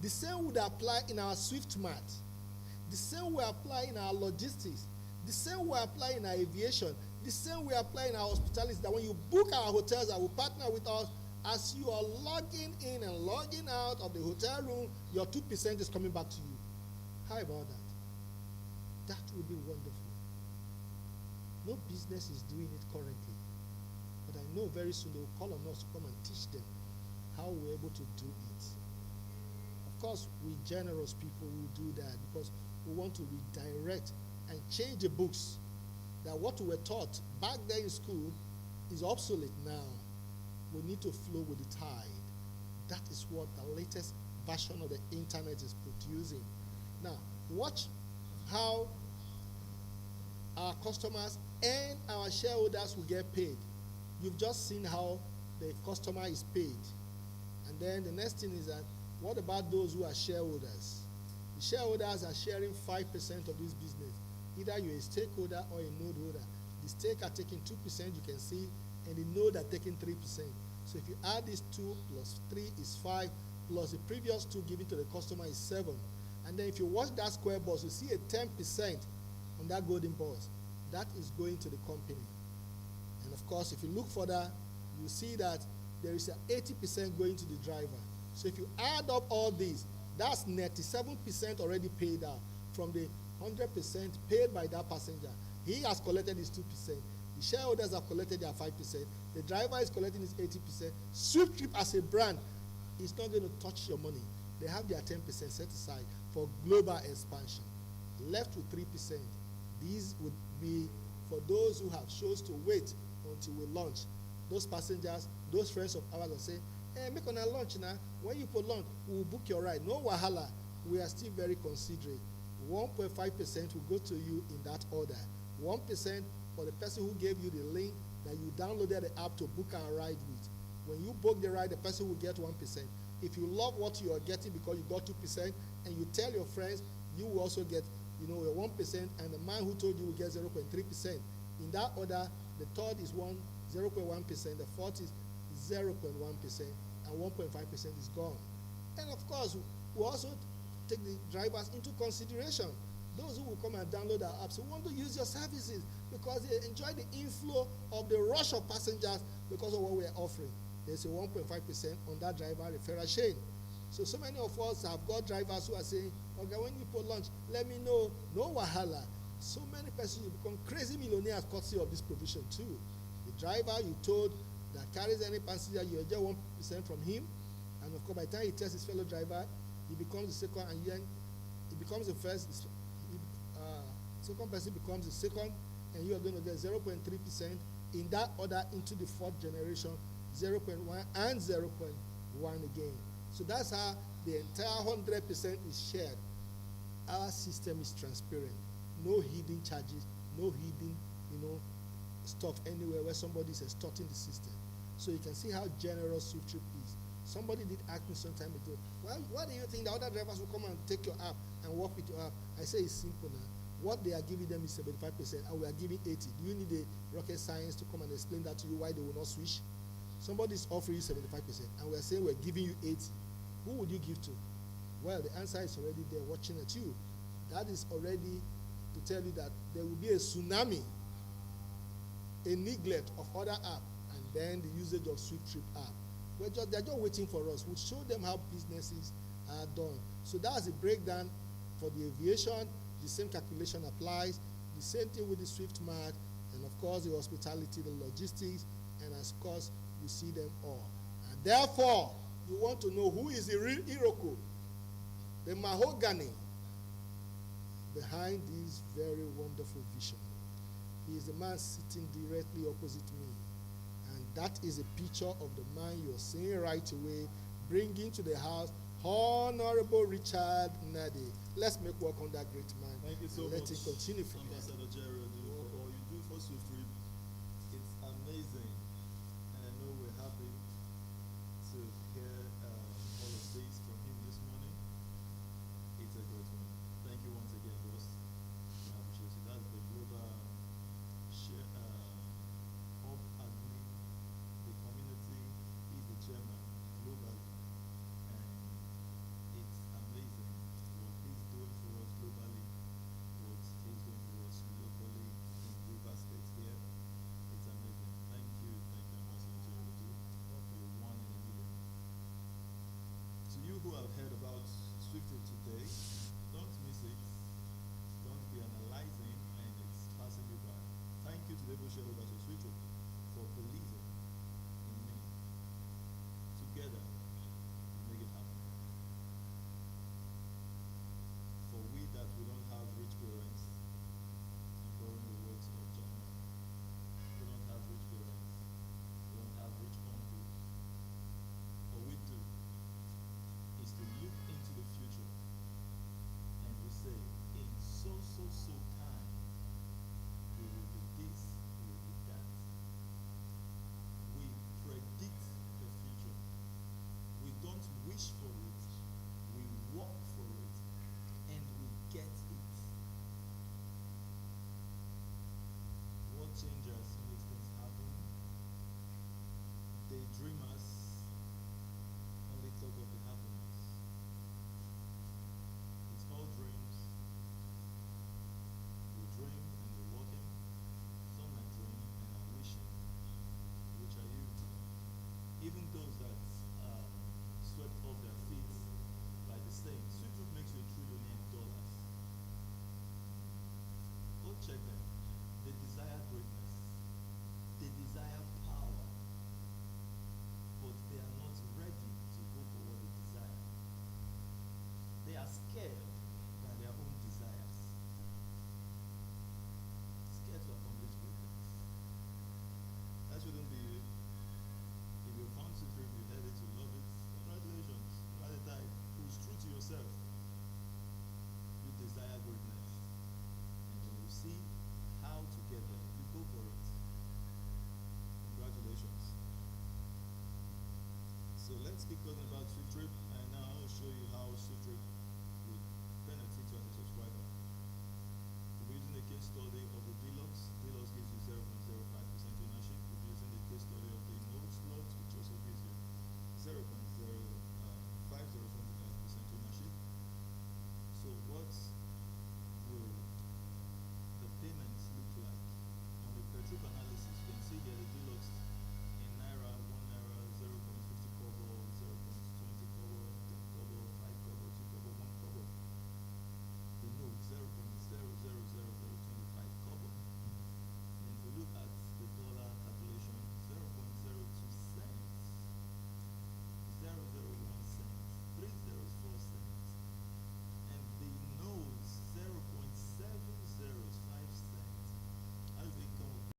The same would apply in our SWIFTmart. The same will apply in our logistics. The same will apply in our aviation. The same will apply in our hospitality. That when you book our hotels that will partner with us, as you are logging in and logging out of the hotel room, your 2% is coming back to you. How about that? That would be wonderful. No business is doing it currently. But I know very soon they will call on us to come and teach them how we're able to do it. Of course, we generous people will do that because we want to redirect and change the books. That what we were taught back there in school is obsolete now. We need to flow with the tide. That is what the latest version of the internet is producing. Now, watch how our customers and our shareholders will get paid. You've just seen how the customer is paid. And then the next thing is that, what about those who are shareholders? The shareholders are sharing 5% of this business. Either you're a stakeholder or a node holder. The stake are taking 2%, you can see, and the node are taking 3%. So if you add these 2 plus 3 is 5, plus the previous 2 given to the customer is 7. And then if you watch that square box, you see a 10% on that golden box. That is going to the company. And of course, if you look further, you see that there is an 80% going to the driver. So if you add up all these, that's 97% already paid out from the 100% paid by that passenger. He has collected his 2%. The shareholders have collected their 5%. The driver is collecting his 80%. SWIFTtrip as a brand is not going to touch your money. They have their 10% set aside for global expansion. Left with 3%. These would be for those who have chose to wait until we launch. Those passengers, those friends of ours will say, hey, make on a launch now. When you put launch, we will book your ride. No wahala. We are still very considerate. 1.5% will go to you in that order. 1% for the person who gave you the link that you downloaded the app to book a ride with. When you book the ride, the person will get 1%. If you love what you are getting because you got 2% and you tell your friends, you will also get, your 1%, and the man who told you will get 0.3%. In that order, the third is 0.1%, the fourth is 0.1%, and 1.5% is gone. And of course, we also take the drivers into consideration. Those who will come and download our apps who want to use your services because they enjoy the inflow of the rush of passengers because of what we are offering. There's a 1.5% on that driver referral chain. So many of us have got drivers who are saying, okay, when you put lunch, let me know. No wahala. So many persons will become crazy millionaires courtesy of this provision too. The driver you told that carries any passenger, you get 1% from him. And of course, by the time he tells his fellow driver, he becomes the second, and then he becomes the first. Second person becomes the second, and you are going to get 0.3% in that order into the fourth generation, 0.1 and 0.1 again. So that's how the entire 100% is shared. Our system is transparent. No hidden charges, no hidden, stuff anywhere where somebody is extorting the system. So you can see how generous SWIFTtrip is. Somebody did ask me some time ago, well, why do you think the other drivers will come and take your app and work with your app? I say it's simple now. What they are giving them is 75%, and we are giving 80%. Do you need a rocket science to come and explain that to you why they will not switch? Somebody is offering you 75%, and we are saying we're giving you 80%. Who would you give to? Well, the answer is already there watching at you. That is already to tell you that there will be a tsunami, a neglect of other apps, and then the usage of SWIFTtrip app. They're just waiting for us. We'll show them how businesses are done. So that's the breakdown for the aviation. The same calculation applies. The same thing with the SWIFTmart, and of course the hospitality, the logistics, and of course you see them all. And therefore, you want to know who is the real Iroko, the mahogany behind this very wonderful vision. He is the man sitting directly opposite me. And that is a picture of the man you're seeing right away, bringing to the house Honorable Richard Nadi. Let's make work on that great man. Thank you so much. Let it continue from Ambassador Gerald, for all you do for SWIFTtrip. It's amazing. And I know we're happy to hear all of this from him this morning. It's a great one. Thank you once again, boss. I appreciate it. That's the global hub admin, the community. He's the chairman globally. And it's who have heard about SWIFTTrip today, don't miss it. Don't be analyzing and it's passing you by. Thank you to the able shareholders of SWIFTTrip for believing in me. Together, we make it happen. For we that we don't have rich parents, I'm borrowing the words of John. We don't have rich parents. We don't have rich uncles. What we do is to look into the future and we say, in so time, we will be this, we will be that. We predict the future. We don't wish for it, we work for it, and we get it. What changers make things happen? Daydreamers only talk of the happiness. It's all dreams. We dream and we're walking. Some are dreaming and are wishing. Which are you? Even those that swept off their feet by the saying, SWIFTTrip makes you $1 trillion. Go check them. They desire greatness. They desire power. But they are not ready to go for what they desire. They are scared by their own desires. Scared to accomplish greatness. That shouldn't be you. If you found SWIFTTrip, you heard it, you love it, congratulations. You are the type who's true to yourself. You desire greatness. And when you see how to get there, you go for it. Congratulations. So let's keep talking about SWIFTTrip, and now I'll show you how SWIFTTrip will benefit you as a subscriber. We'll be using a case study of the Deluxe. Deluxe gives you 0.05% ownership. We'll be using the case study of the No Slot, which also gives you 0.5075% ownership. So what will the payments look like? On the per trip analysis, you can see here the Deluxe in Naira, 1 Naira, 0.50 kobo, 0.20 kobo, 10 kobo, 5 kobo, 2 kobo, 1 kobo. We know 0.000025 kobo. And if we look at the dollar calculation, 0.02 cents, 0.001 cents, 304 cents, and the nose 0.705 cents. How do they come up?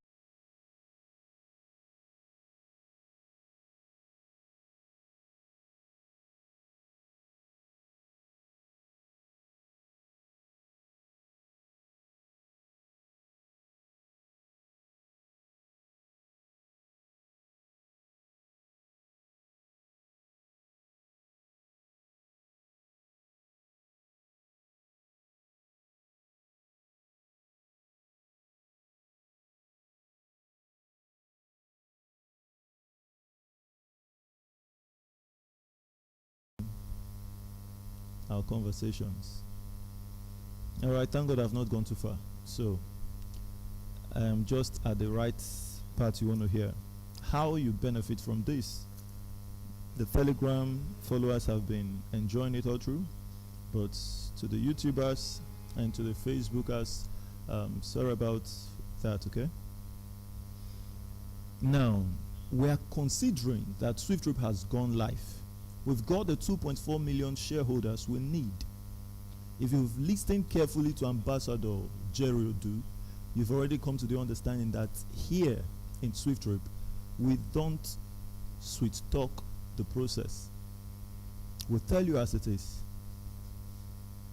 Our conversations. All right, thank God I've not gone too far. So I am just at the right part you want to hear. How you benefit from this. The Telegram followers have been enjoying it all through, but to the YouTubers and to the Facebookers, sorry about that, okay? Now, we are considering that SWIFTTrip has gone live. We've got the 2.4 million shareholders we need. If you've listened carefully to Ambassador Jerry Odu, you've already come to the understanding that here in SWIFTTrip, we don't sweet talk the process. We'll tell you as it is.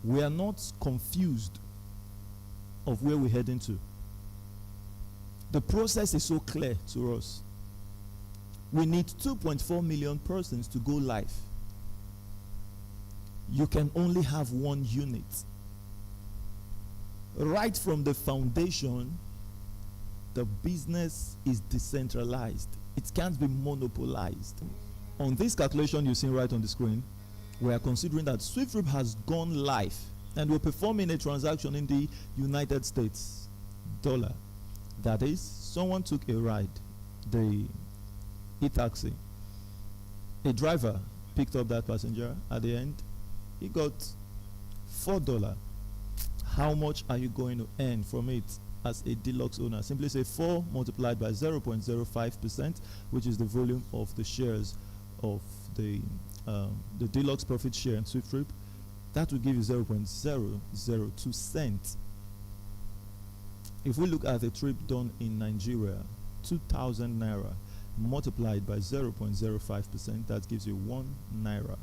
We are not confused of where we're heading to. The process is so clear to us. We need 2.4 million persons to go live. You can only have one unit. Right from the foundation, the business is decentralized. It can't be monopolized. On this calculation you're seeing right on the screen, we are considering that SWIFTTrip has gone live and we're performing a transaction in the United States dollar. That is, someone took a ride, the e-taxi. A driver picked up that passenger at the end, he got $4. How much are you going to earn from it as a deluxe owner? Simply say 4 multiplied by 0.05%, which is the volume of the shares of the deluxe profit share in SWIFTTrip. That will give you 0.002 cents. If we look at a trip done in Nigeria, 2,000 naira multiplied by 0.05%, that gives you 1 naira.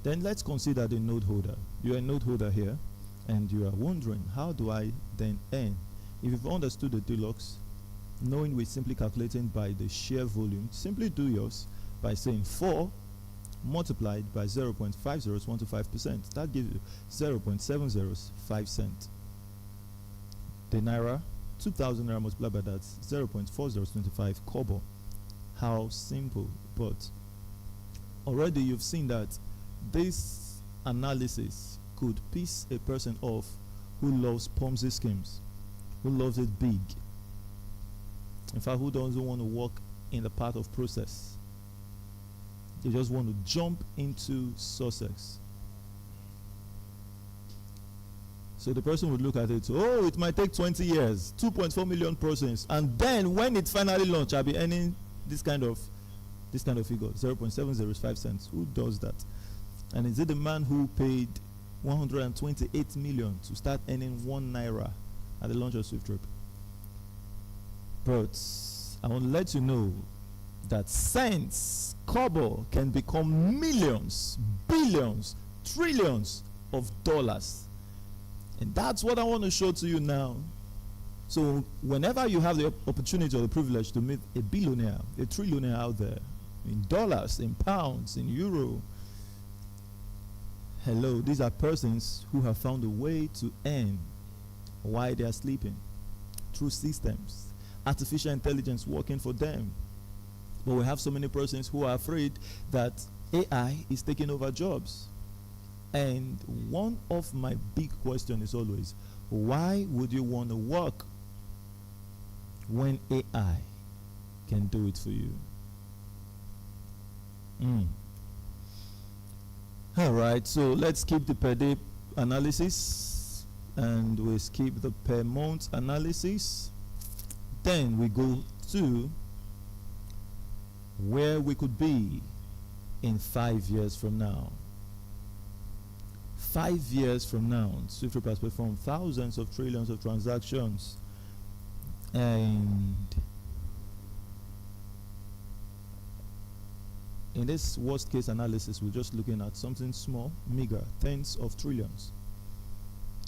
Then let's consider the node holder. You're a node holder here, and you are wondering, how do I then earn? If you've understood the deluxe, knowing we're simply calculating by the share volume, simply do yours by saying 4 multiplied by 0.50125%. That gives you 0.705 cents. The naira, 2,000 naira multiplied by that, 0.4025 kobo. How simple. But already you've seen that this analysis could piss a person off who loves Ponzi schemes, who loves it big. In fact, who doesn't want to walk in the path of process. They just want to jump into success. So the person would look at it, oh, it might take 20 years, 2.4 million persons, and then when it finally launches, I'll be earning this kind of figure, 0.705 cents. Who does that? And is it the man who paid 128 million to start earning 1 naira at the launch of SWIFTTrip? But I want to let you know that cents, kobo, can become millions, billions, trillions of dollars. And that's what I want to show to you now. So whenever you have the opportunity or the privilege to meet a billionaire, a trillionaire out there, in dollars, in pounds, in euro, hello, these are persons who have found a way to earn while they are sleeping through systems, artificial intelligence working for them. But we have so many persons who are afraid that AI is taking over jobs. And one of my big questions is always, why would you want to work when AI can do it for you? All right, so let's skip the per day analysis and we skip the per month analysis. Then we go to where we could be in 5 years from now. 5 years from now, SWIFTTrip has performed thousands of trillions of transactions, and in this worst case analysis, we're just looking at something small, meager, tens of trillions.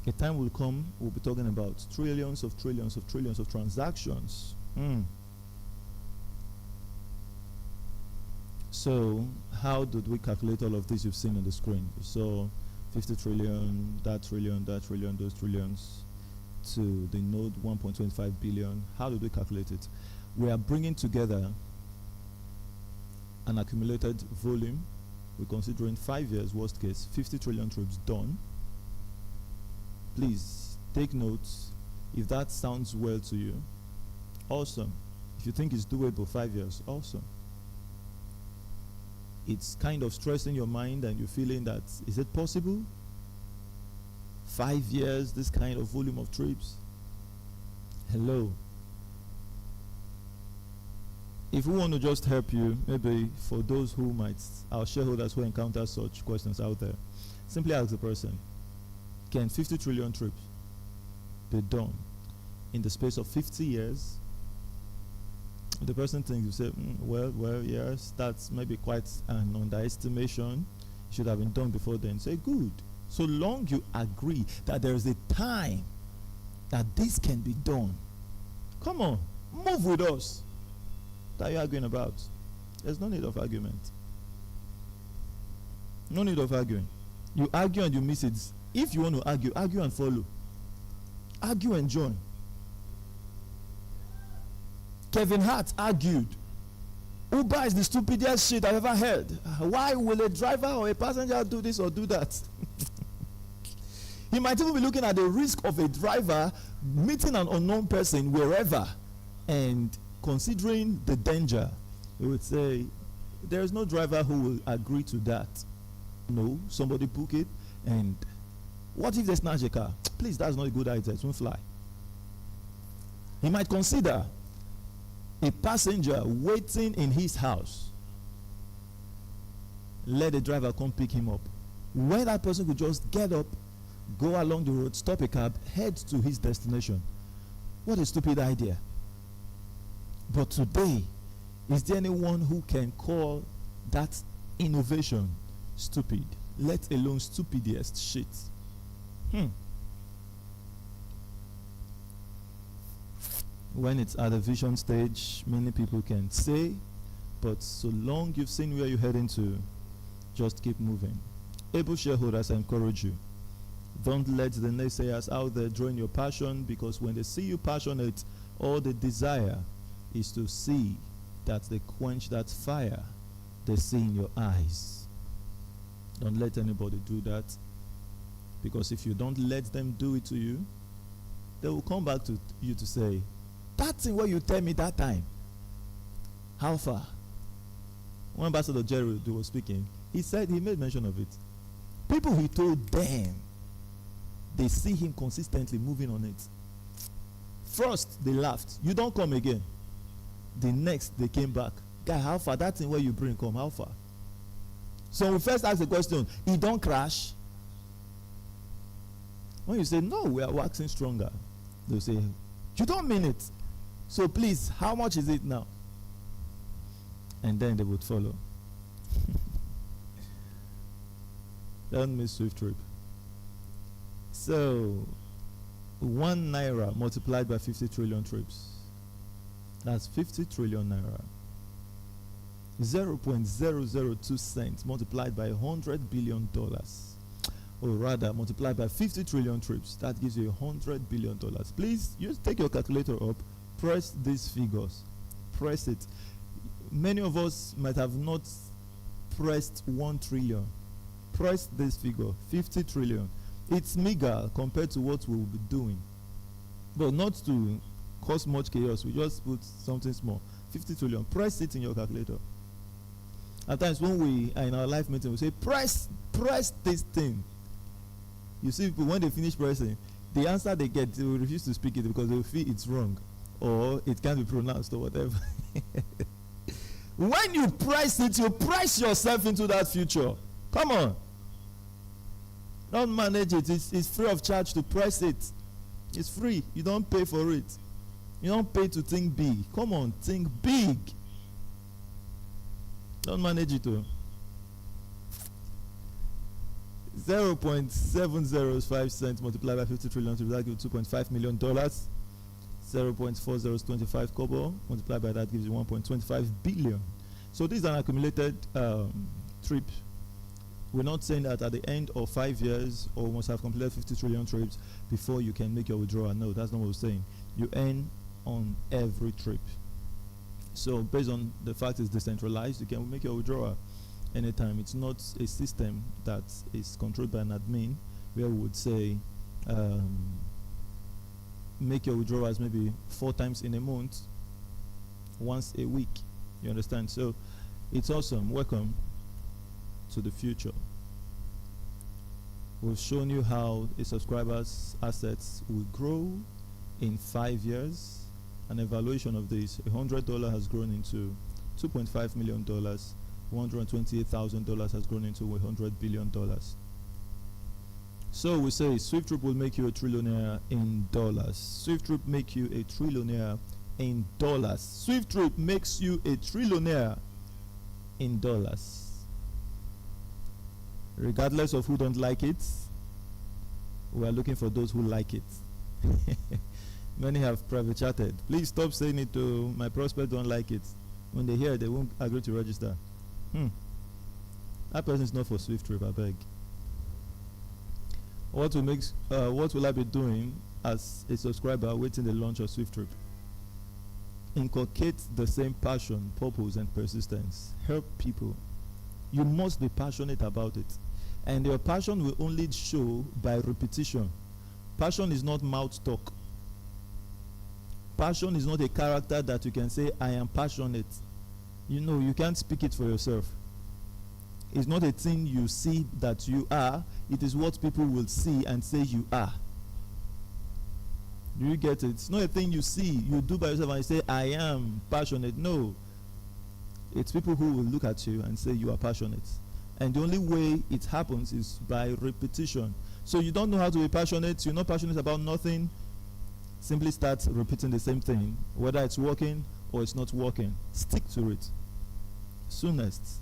A time will come, we'll be talking about trillions of trillions of trillions of transactions. So how did we calculate all of this you've seen on the screen? So 50 trillion, that trillion, those trillions, to the node 1.25 billion. How did we calculate it? We are bringing together an accumulated volume. We're considering 5 years, worst case, 50 trillion trips done. Please take notes. If that sounds well to you, awesome. If you think it's doable, 5 years, awesome. It's kind of stressing your mind and you're feeling that, is it possible? 5 years, this kind of volume of trips? Hello. If we want to just help you, maybe for those who might, our shareholders who encounter such questions out there, simply ask the person, can 50 trillion trips be done in the space of 50 years? The person thinks, you say, well, yes, that's maybe quite an underestimation. It should have been done before then. Say, good. So long you agree that there is a time that this can be done. Come on, move with us. That you're arguing about. There's no need of argument. No need of arguing. You argue and you miss it. If you want to argue, argue and follow. Argue and join. Kevin Hart argued, Uber is the stupidest shit I've ever heard. Why will a driver or a passenger do this or do that? He might even be looking at the risk of a driver meeting an unknown person wherever and considering the danger. He would say, There is no driver who will agree to that. No, somebody book it, and what if they snatch a car? Please, that's not a good idea. It won't fly. He might consider a passenger waiting in his house. Let the driver come pick him up. Where that person could just get up, go along the road, stop a cab, head to his destination. What a stupid idea. But today, is there anyone who can call that innovation stupid? Let alone stupidest shit. When it's at the vision stage, many people can say, but so long you've seen where you're heading to, just keep moving. Able shareholders, I encourage you. Don't let the naysayers out there drain your passion, because when they see you passionate, all they desire is to see that they quench that fire they see in your eyes. Don't let anybody do that, because if you don't let them do it to you, they will come back to you to say, that thing what you tell me that time, how far? When Ambassador Jerry was speaking, he said, he made mention of it. People he told them, they see him consistently moving on it. First, they laughed. You don't come again. The next, they came back. Guy, how far? That thing where you bring come, how far? So we first ask the question, he don't crash? When you say, no, we are waxing stronger, they'll say, you don't mean it. So please, how much is it now? And then they would follow. Don't miss SWIFTtrip. So, 1 naira multiplied by 50 trillion trips. That's 50 trillion naira. 0.002 cents multiplied by $100 billion. Or rather, multiplied by 50 trillion trips. That gives you $100 billion. Please, just take your calculator up, press these figures. Press it. Many of us might have not pressed 1 trillion. Press this figure, 50 trillion. It's meager compared to what we will be doing. But not to cause much chaos, we just put something small. 50 trillion. Press it in your calculator. At times when we are in our live meeting, we say, press this thing. You see people, when they finish pressing, the answer they get, they will refuse to speak it because they will feel it's wrong or it can't be pronounced or whatever. When you press it, you press yourself into that future. Come on. Don't manage it. It's free of charge to press it. It's free. You don't pay for it. You don't pay to think big. Come on, think big. Don't manage it. 0.705 cents multiplied by 50 trillion, that gives $2.5 million. 0.4025 kobo multiplied by that gives you 1.25 billion. So this is an accumulated trip. We're not saying that at the end of 5 years or must have completed 50 trillion trips before you can make your withdrawal. No, that's not what we're saying. You earn on every trip. So based on the fact it's decentralized, you can make your withdrawal anytime. It's not a system that is controlled by an admin where we would say make your withdrawals maybe 4 times in a month, once a week. You understand? So it's awesome. Welcome to the future. We've shown you how a subscriber's assets will grow in 5 years. An evaluation of this, $100 has grown into $2.5 million. $128,000 has grown into $100 billion. So we say SWIFTtrip will make you a trillionaire in dollars. SWIFTtrip make you a trillionaire in dollars. SWIFTtrip makes you a trillionaire in dollars. Regardless of who don't like it, we are looking for those who like it. Many have private chatted. Please stop saying it to my prospects don't like it. When they hear it, they won't agree to register. That person is not for SWIFTtrip, I beg. What will I be doing as a subscriber waiting the launch of SWIFTtrip? Inculcate the same passion, purpose, and persistence. Help people. You must be passionate about it. And your passion will only show by repetition. Passion is not mouth talk. Passion is not a character that you can say, I am passionate. You know, you can't speak it for yourself. It's not a thing you see that you are. It is what people will see and say you are. Do you get it? It's not a thing you see, you do by yourself and you say, I am passionate. No. It's people who will look at you and say you are passionate. And the only way it happens is by repetition. So you don't know how to be passionate, you're not passionate about nothing, simply start repeating the same thing, whether it's working or it's not working. Stick to it. Soonest,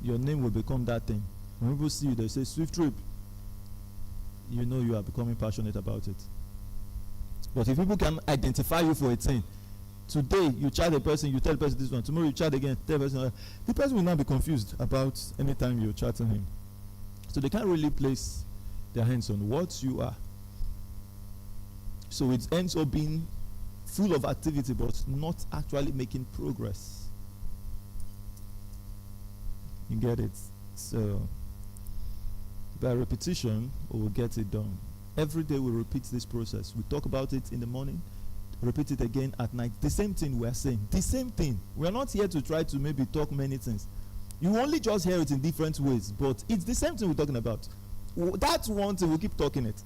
your name will become that thing. When people see you, they say, SWIFTtrip. You know you are becoming passionate about it. But if people can identify you for a thing, today you chat a person, you tell the person this one, tomorrow you chat again, tell the person, the person will not be confused about any time you're chatting him. So they can't really place their hands on what you are. So it ends up being full of activity but not actually making progress. You get it? So by repetition, we will get it done. Every day we repeat this process. We talk about it in the morning, repeat it again at night. The same thing we are saying. The same thing. We are not here to try to maybe talk many things. You only just hear it in different ways, but it's the same thing we're talking about. That's one thing, we keep talking it.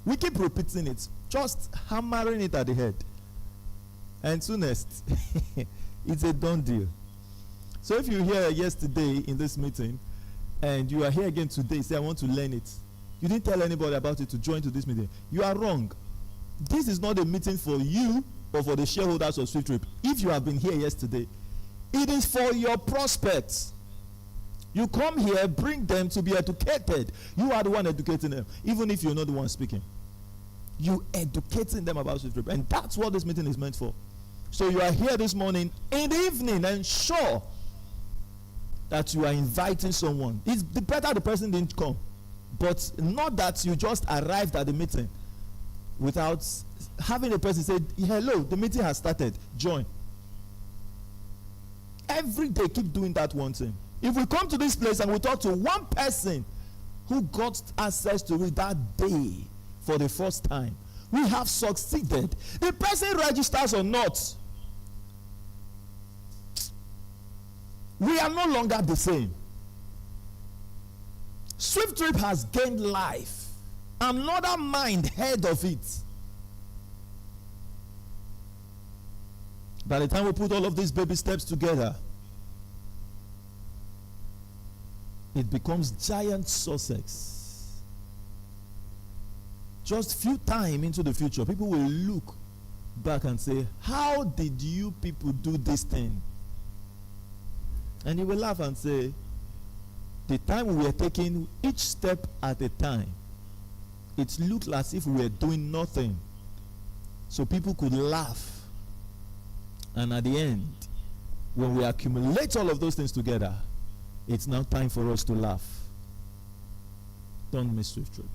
We keep repeating it, just hammering it at the head. And soonest, it's a done deal. So if you here yesterday in this meeting, and you are here again today, say I want to learn it. You didn't tell anybody about it to join to this meeting. You are wrong. This is not a meeting for you or for the shareholders of SWIFTtrip. If you have been here yesterday, it is for your prospects. You come here, bring them to be educated. You are the one educating them, even if you're not the one speaking. You educating them about SWIFTtrip, and that's what this meeting is meant for. So you are here this morning, in the evening, and sure that you are inviting someone. It's better the person didn't come, but not that you just arrived at the meeting without having a person say, hello, the meeting has started, join. Every day keep doing that one thing. If we come to this place and we talk to one person who got access to it that day for the first time, we have succeeded. The person registers or not, we are no longer the same. SWIFTtrip has gained life. Another mind heard of it. By the time we put all of these baby steps together, it becomes giant success. Just few time into the future, people will look back and say, how did you people do this thing? And you will laugh and say, the time we were taking each step at a time, it looked as if we were doing nothing. So people could laugh. And at the end, when we accumulate all of those things together, it's now time for us to laugh. Don't miss SWIFTtrip.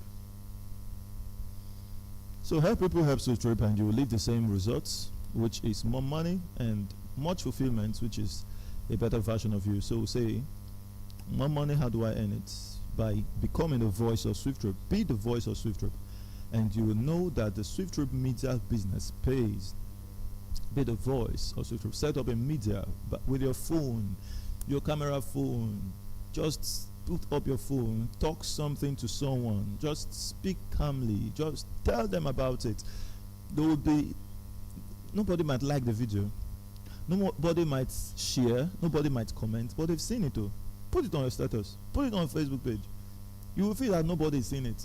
So help people help SWIFTtrip, and you will leave the same results, which is more money and much fulfillment, which is a better version of you. So we'll say, more money, how do I earn it? By becoming the voice of SWIFTtrip. Be the voice of SWIFTtrip, and you will know that the SWIFTtrip media business pays. Be the voice of SWIFTtrip. Set up a media with your phone, your camera phone. Just put up your phone, talk something to someone, just speak calmly, just tell them about it. There will be, nobody might like the video, nobody might share, nobody might comment, but they've seen it though. Put it on your status, put it on your Facebook page. You will feel that nobody's seen it.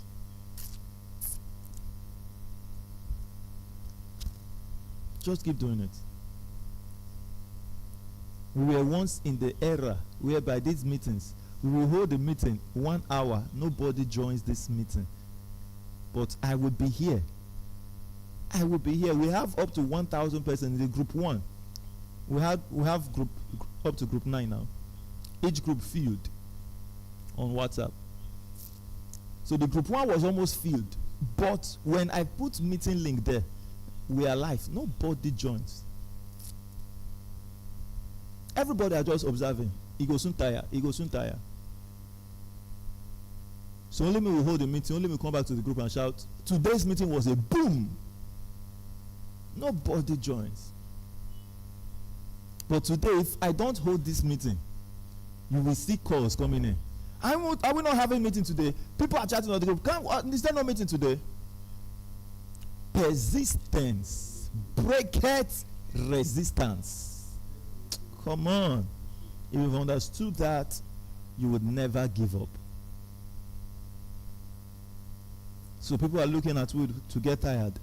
Just keep doing it. We were once in the era whereby these meetings, we will hold a meeting 1 hour, nobody joins this meeting. But I will be here. I will be here. We have up to 1,000 persons in the group 1. We have group up to group 9 now. Each group filled on WhatsApp. So the group 1 was almost filled. But when I put meeting link there, we are live. Nobody joins. Everybody are just observing. He goes soon tire. He goes soon tire. So only me will hold the meeting. Only me come back to the group and shout, today's meeting was a boom. Nobody joins. But today, if I don't hold this meeting, you will see calls coming in. Are we not having a meeting today? People are chatting on the group. Is there no meeting today? Persistence breaketh resistance. Come on. If you've understood that, you would never give up. So people are looking at wood to get tired.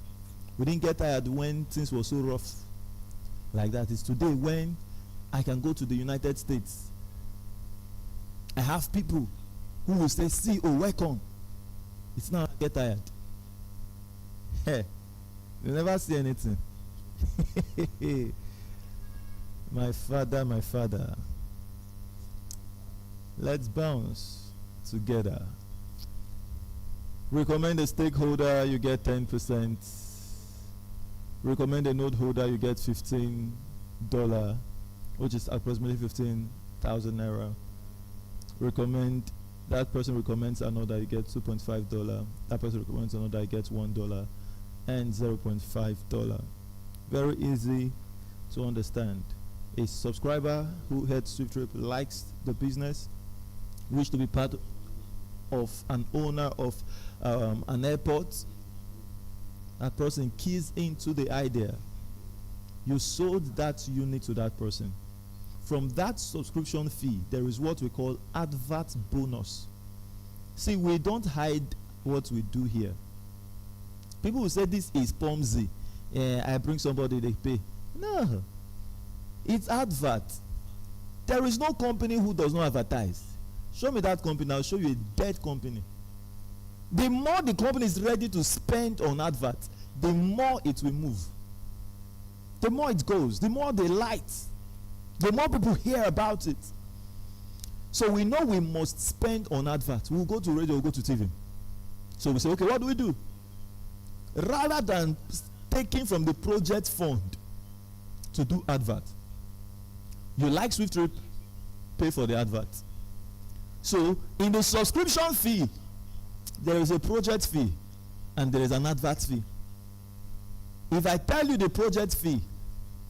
We didn't get tired when things were so rough like that. It's today when I can go to the United States. I have people who will say, see, oh, welcome. It's now I get tired. Hey, you never see anything. My father. Let's bounce together. Recommend a stakeholder, you get 10%. Recommend a node holder, you get $15, which is approximately 15,000 naira. Recommend, that person recommends another, you get $2.5. That person recommends another, you get $1 and $0.5. Very easy to understand. A subscriber who heads SWIFTtrip likes the business, wish to be part of an owner of an airport. That person keys into the idea. You sold that unit to that person. From that subscription fee, there is what we call advert bonus. See, we don't hide what we do here. People will say this is Pomzi. I bring somebody, they pay. No. It's advert. There is no company who does not advertise. Show me that company, I'll show you a dead company. The more the company is ready to spend on advert, the more it will move. The more it goes, the more they light, the more people hear about it. So we know we must spend on advert. We'll go to radio, we'll go to TV. So we say, okay, what do we do? Rather than taking from the project fund to do advert, you like SWIFTtrip, pay for the advert. So in the subscription fee, there is a project fee and there is an advert fee. If I tell you the project fee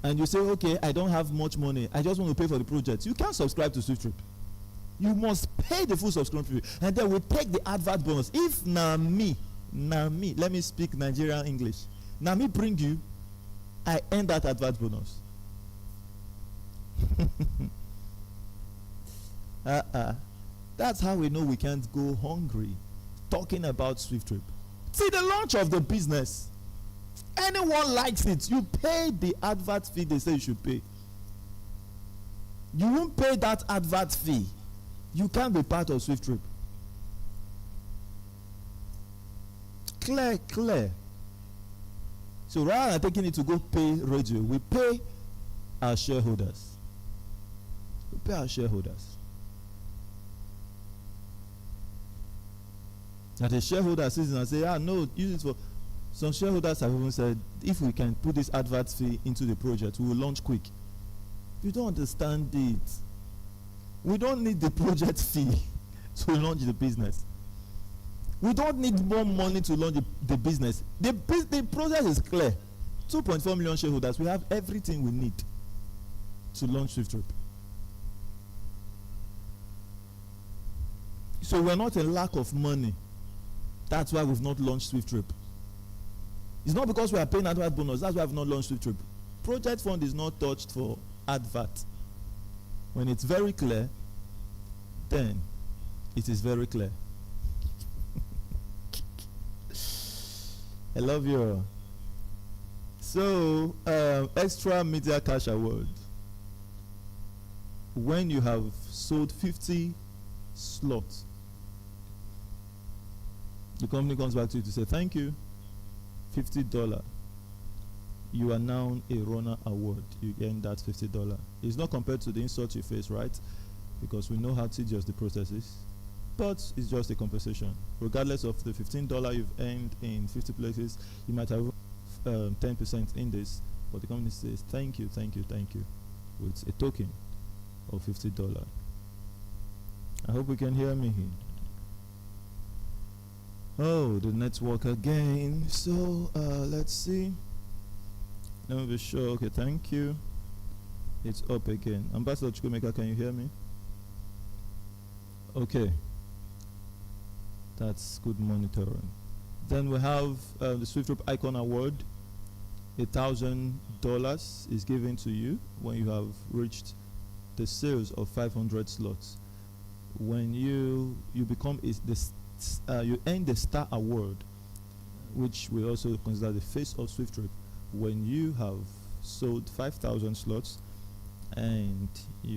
and you say, okay, I don't have much money, I just want to pay for the project, you can't subscribe to SWIFTtrip. You must pay the full subscription fee, and then we take the advert bonus. If na me, let me speak Nigerian English. Na me bring you, I earn that advert bonus. That's how we know we can't go hungry. Talking about SWIFTtrip. See, the launch of the business, anyone likes it, you pay the advert fee they say you should pay. You won't pay that advert fee, you can't be part of SWIFTtrip. Clear. So rather than taking it to go pay radio, we pay our shareholders. That a shareholder sees and say, no, use it for. Some shareholders have even said, if we can put this advert fee into the project, we will launch quick. You don't understand it. We don't need the project fee to launch the business. We don't need more money to launch the business. The process is clear. 2.4 million shareholders. We have everything we need to launch SWIFTtrip. So we're not in lack of money. That's why we've not launched SWIFTtrip. It's not because we are paying advert bonus. That's why I've not launched SWIFTtrip. Project fund is not touched for advert. When it's very clear, then it is very clear. I love you. So, extra media cash award. When you have sold 50 slots, the company comes back to you to say, thank you, $50. You are now a runner award. You gain that $50. It's not compared to the insult you face, right? Because we know how tedious the process is. But it's just a compensation. Regardless of the $15 you've earned in 50 places, you might have 10% in this. But the company says, thank you, with a token of $50. I hope you can hear me here. Oh, the network again. So let's see. Let me be sure. Okay, thank you. It's up again. Ambassador Chukwemeka, can you hear me? Okay. That's good monitoring. Then we have the SWIFTtrip Icon Award. $1,000 is given to you when you have reached the sales of 500 slots. When you become you earn the Star Award, which we also consider the face of SWIFTtrip, when you have sold 5,000 slots and you